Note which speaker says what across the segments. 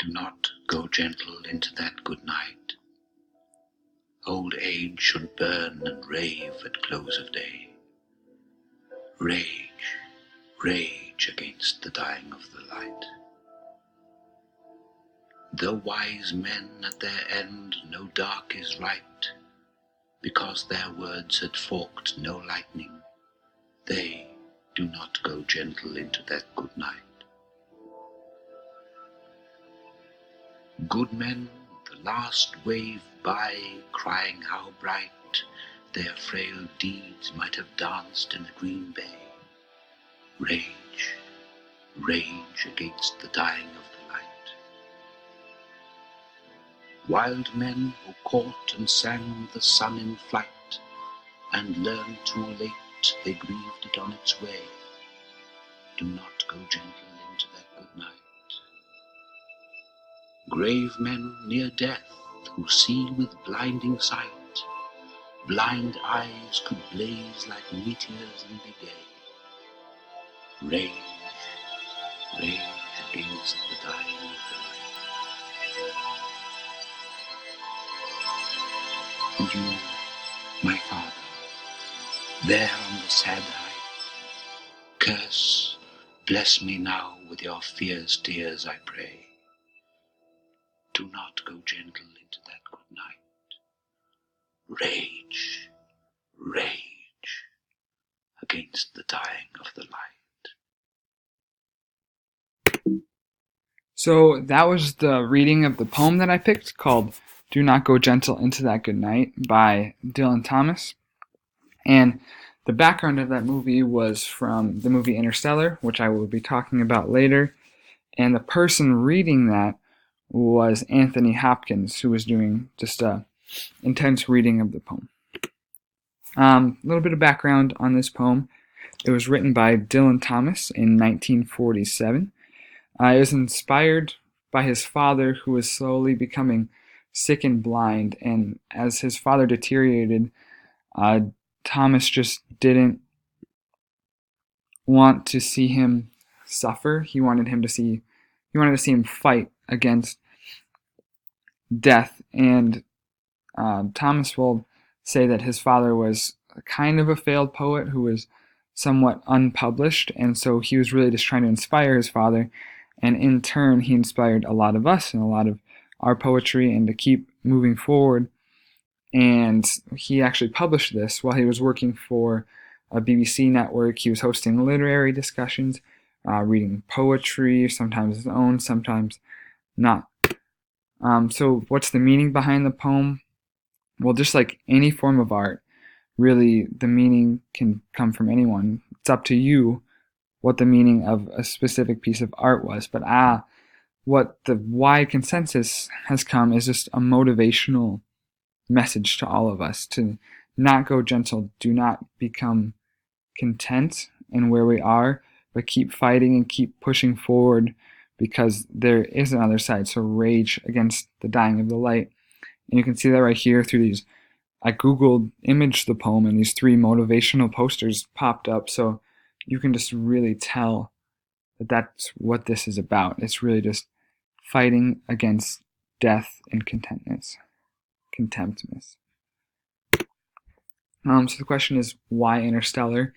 Speaker 1: Do not go gentle into that good night. Old age should burn and rave at close of day. Rage, rage against the dying of the light. Though wise men at their end know dark is right, because their words had forked no lightning, they do not go gentle into that good night. Good men, the last wave by, crying how bright their frail deeds might have danced in the green bay. Rage, rage against the dying of the light. Wild men who caught and sang the sun in flight, and learned too late they grieved it on its way, do not go gentle into that good night. Grave men near death, who see with blinding sight, blind eyes could blaze like meteors and be gay. Rage, rage against the dying of the light. And you, my father, there on the sad height, curse, bless me now with your fierce tears, I pray. Do not go gentle into that good night. Rage, rage against the dying of the light.
Speaker 2: So that was the reading of the poem that I picked called Do Not Go Gentle Into That Good Night by Dylan Thomas. And the background of that movie was from the movie Interstellar, which I will be talking about later. And the person reading that was Anthony Hopkins, who was doing just a intense reading of the poem. A little bit of background on this poem. It was written by Dylan Thomas in 1947. It was inspired by his father, who was slowly becoming sick and blind, and as his father deteriorated, Thomas just didn't want to see him suffer. He wanted to see him fight against death, and Thomas will say that his father was kind of a failed poet who was somewhat unpublished, and so he was really just trying to inspire his father, and in turn he inspired a lot of us and a lot of our poetry and to keep moving forward. And he actually published this while he was working for a BBC network. He was hosting literary discussions, reading poetry, sometimes his own, sometimes not. So what's the meaning behind the poem? Well, just like any form of art, really the meaning can come from anyone. It's up to you what the meaning of a specific piece of art was. But what the wide consensus has come is just a motivational message to all of us to not go gentle, do not become content in where we are, but keep fighting and keep pushing forward, because there is another side. So rage against the dying of the light. And you can see that right here through these. I googled image the poem, and these 3 motivational posters popped up, so you can just really tell that that's what this is about. It's really just fighting against death and contemptness. So the question is, why Interstellar?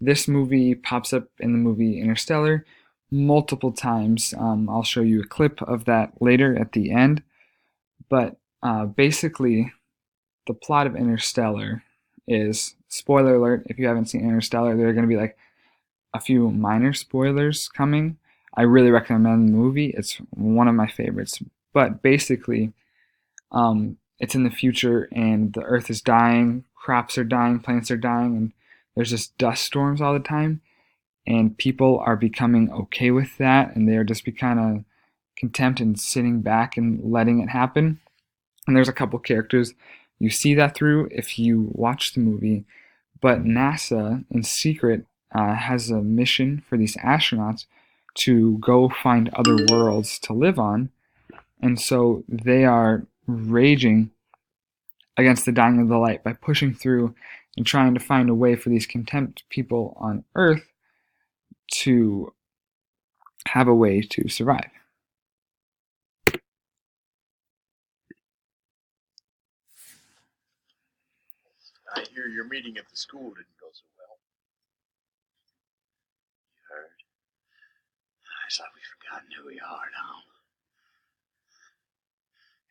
Speaker 2: This movie pops up in the movie Interstellar multiple times. I'll show you a clip of that later at the end. But basically, the plot of Interstellar is, spoiler alert, if you haven't seen Interstellar, there are going to be like a few minor spoilers coming. I really recommend the movie. It's one of my favorites. But basically, it's in the future, and the Earth is dying, crops are dying, plants are dying, and there's just dust storms all the time. And people are becoming okay with that, and they're just be kind of content and sitting back and letting it happen. And there's a couple characters you see that through if you watch the movie. But NASA, in secret, has a mission for these astronauts to go find other worlds to live on. And so they are raging against the dying of the light by pushing through and trying to find a way for these contempt people on Earth to have a way to survive.
Speaker 3: I hear your meeting at the school didn't go so well.
Speaker 1: You heard? It's like we've forgotten who we are now.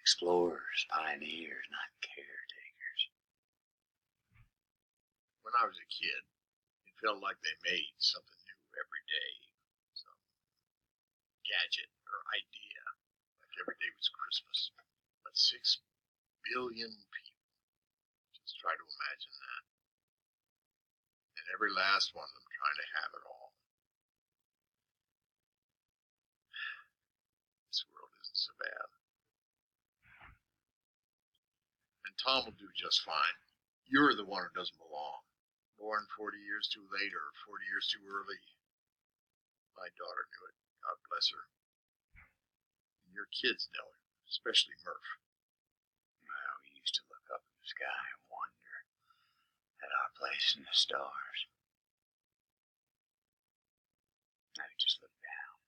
Speaker 1: Explorers, pioneers, not caretakers.
Speaker 3: When I was a kid, it felt like they made something new every day. Some gadget or idea. Like every day was Christmas. But 6 billion people. Just try to imagine that. And every last one of them trying to have it all. This world isn't so bad. And Tom will do just fine. You're the one who doesn't belong. Born 40 years too late or 40 years too early. My daughter knew it. God bless her. And your kids know it, especially Murph.
Speaker 1: Well, we used to look up in the sky and wonder at our place in the stars. Now we just look down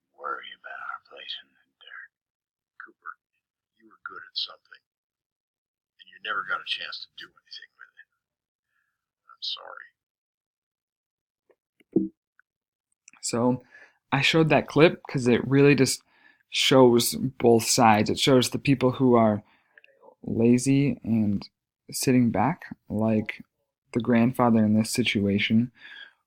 Speaker 1: and worry about our place in the dirt.
Speaker 3: Cooper, you were good at something. And you never got a chance to do anything with it. I'm sorry.
Speaker 2: So I showed that clip because it really just shows both sides. It shows the people who are lazy and sitting back, like the grandfather in this situation,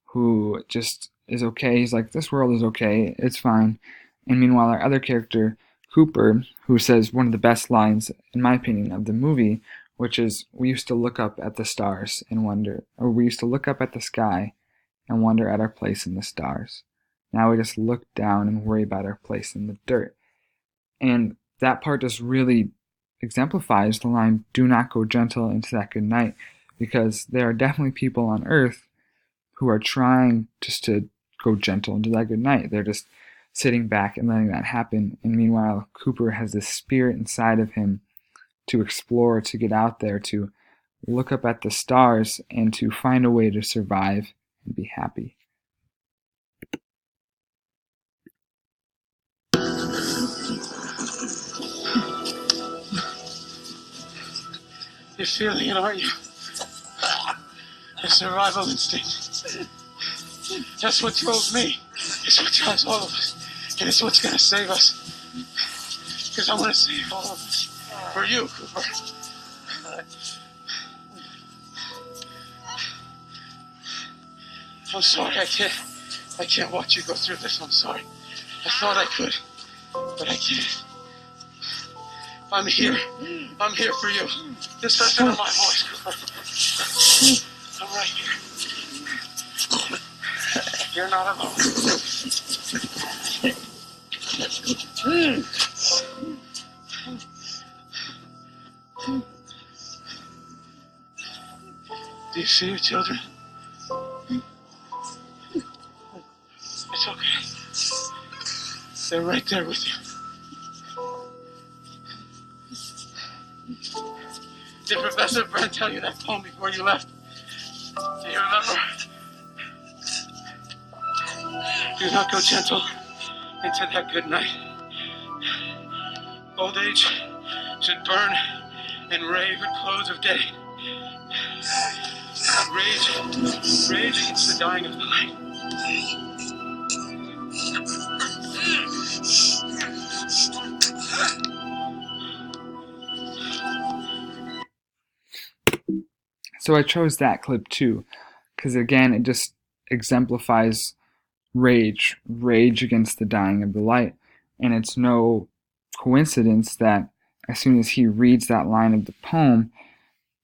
Speaker 2: who just is okay. He's like, this world is okay, it's fine. And meanwhile, our other character, Cooper, who says one of the best lines, in my opinion, of the movie, which is, we used to look up at the stars and wonder, or we used to look up at the sky and wonder at our place in the stars. Now we just look down and worry about our place in the dirt. And that part just really exemplifies the line, do not go gentle into that good night, because there are definitely people on earth who are trying just to go gentle into that good night. They're just sitting back and letting that happen. And meanwhile, Cooper has this spirit inside of him to explore, to get out there, to look up at the stars, and to find a way to survive and be happy.
Speaker 1: You're feeling it, aren't you? The survival instinct. That's what drove me. It's what drives all of us. And it's what's gonna save us. Because I want to save all of us. For you, Cooper. I'm sorry, I can't watch you go through this. I'm sorry. I thought I could, but I can't. I'm here. I'm here for you. Just listen to my voice, Cooper. I'm right here. You're not alone. Do you see your children? It's okay. They're right there with you. Did Professor Brent tell you that poem before you left? Do you remember? Do not go gentle into that good night. Old age should burn and rave at close of day. Rage against the dying of the light.
Speaker 2: So I chose that clip too, because again, it just exemplifies rage against the dying of the light. And it's no coincidence that as soon as he reads that line of the poem,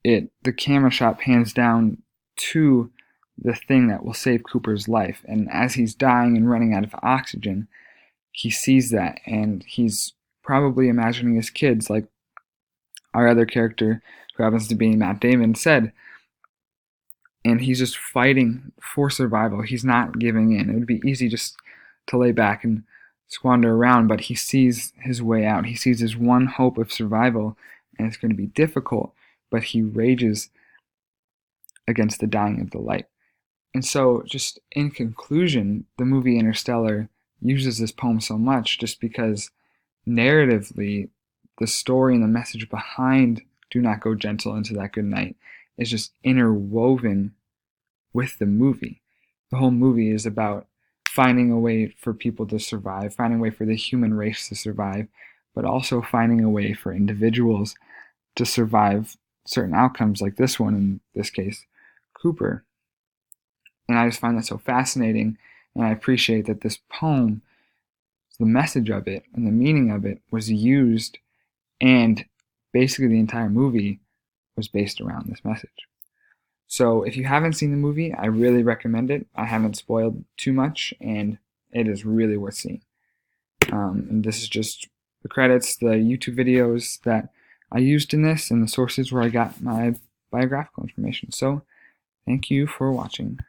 Speaker 2: the camera shot pans down to the thing that will save Cooper's life. And as he's dying and running out of oxygen, he sees that, and he's probably imagining his kids, like our other character, who happens to be Matt Damon, said. And he's just fighting for survival. He's not giving in. It would be easy just to lay back and squander around, but he sees his way out. He sees his one hope of survival, and it's going to be difficult, but he rages against the dying of the light. And so, just in conclusion, the movie Interstellar uses this poem so much just because narratively, the story and the message behind Do Not Go Gentle into That Good Night is just interwoven with the movie. The whole movie is about finding a way for people to survive, finding a way for the human race to survive, but also finding a way for individuals to survive certain outcomes, like this one, in this case, Cooper. And I just find that so fascinating, and I appreciate that this poem, the message of it and the meaning of it, was used, and basically the entire movie was based around this message. So if you haven't seen the movie, I really recommend it. I haven't spoiled too much, and it is really worth seeing. And this is just the credits, the YouTube videos that I used in this, and the sources where I got my biographical information. So thank you for watching.